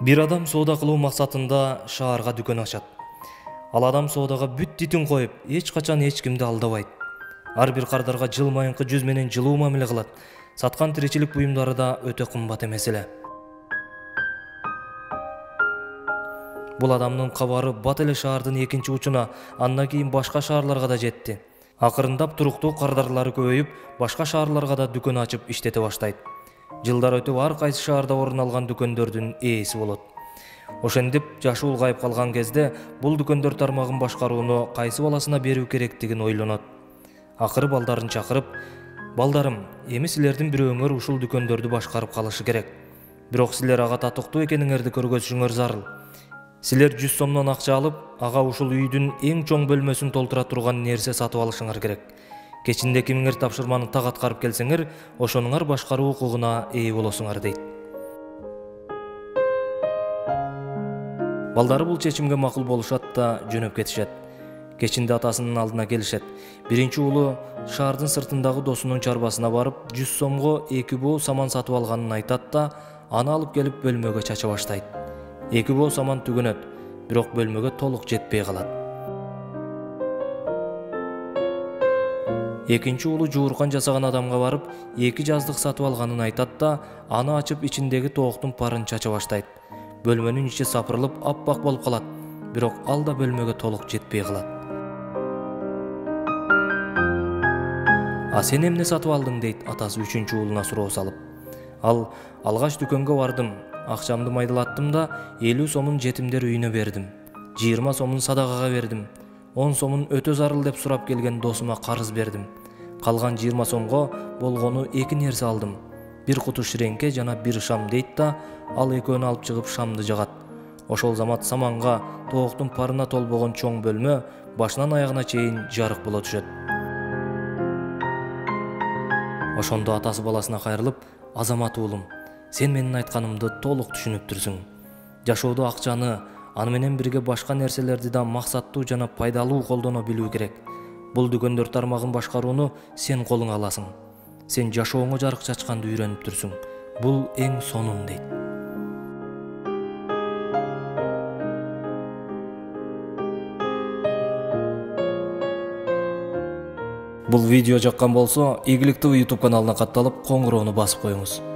Бир адам соода кылуу максатында шаарга дүкөн ачат. Ал адам соодага бүт дитин коюп, эч качан эч кимди алдабайт. Ар бир кардарга жыл майынкы жүз менен жылуу мамиле кылат. Саткан тиричилик буюмдары да өтө кымбат эмес эле. Бул адамдын кабары бат эле шаардын экинчи учуна, андан кийин башка шаарларга да жетти. Акырындап туруктуу кардарлары көбөйүп, башка шаарларга да дүкөн ачып иштете баштайт. Жылдар өтүп ар кайсы шаарда орун алган дүкөндөрдүн ээси болот. Ошентип жашы улгайып калган кезде бул дүкөндөр тармагын башкарууну кайсы баласына берүү керектигин ойлонот. Акыры балдарын чакырып, "Балдарым, эми силердин бирөөңөр ушул дүкөндөрдү башкарып калышы керек. Бирок силер ага татыктуу экениңерди көргөзүшүңөр зарыл. Силер 100 сомдон акча алып, ага ушул үйдүн эң чоң бөлмөсүн толтура турган нерсе сатып алышыңар керек. Кечинде кимиңер тапшырманы так аткарып келсеңер, ошонуңар башкаруу укугуна ээ болосуңар" дейт. Балдары бул чечимге макул болушат да жөнөп кетишет. Кечинде атасынын алдына келишет. Биринчи уулу шаардын сыртындагы досунун чарбасына барып, 100 сомго 2 боо саман сатып алганын айтат да, аны алып келип бөлмөгө чача баштайт. 2 боо саман түгөнөт, бирок бөлмөгө толук жетпей калат. Экинчи уулу жууркан жасаган адамга барып, 2 жаздык сатып алганын айтат да, аны ачып ичиндеги тооктун парын чача баштайт. Бөлмөнүн ичи сапырылып аппак болуп калат, бирок ал да бөлмөгө толук жетпей калат. "А сен эмне сатып алдың?" дейт атасы үчүнчү уулуна суроо салып. Ал: "Алгач дүкөнгө бардым, акчамды майдалаттым да 50 сомун жетимдер үйүнө бердим. 20 сомун садагага бердим. 10 сомун өтө зарыл деп сурап келген досума карыз бердим. Калган 20 сомго болгону 2 нерсе алдым. Бир куту ширеңке жана бир шам" дейт да, ал экөөнү алып чыгып шамды жагат. Ошол замат саманга, тооктун парына толбогон чоң бөлмө башынан аягына чейин жарык боло түшөт. Ошондо атасы баласына кайрылып: "Азамат уулум, сен менин айтканымды толук түшүнүптүрсүң. Жашоодо акчаны, аны менен бирге башка нерселерди да максаттуу жана пайдалуу колдоно билүү керек. Бул дүкөндөр тармагын башкарууну сен колуңа аласың. Сен жашооңо жарык чачканды үйрөнүптүрсүң. Бул эң сонун" дейт. Бул видео жаккан болсо, Ийгилик ТV YouTube каналына катталып, коңгуроону басып коюңуз.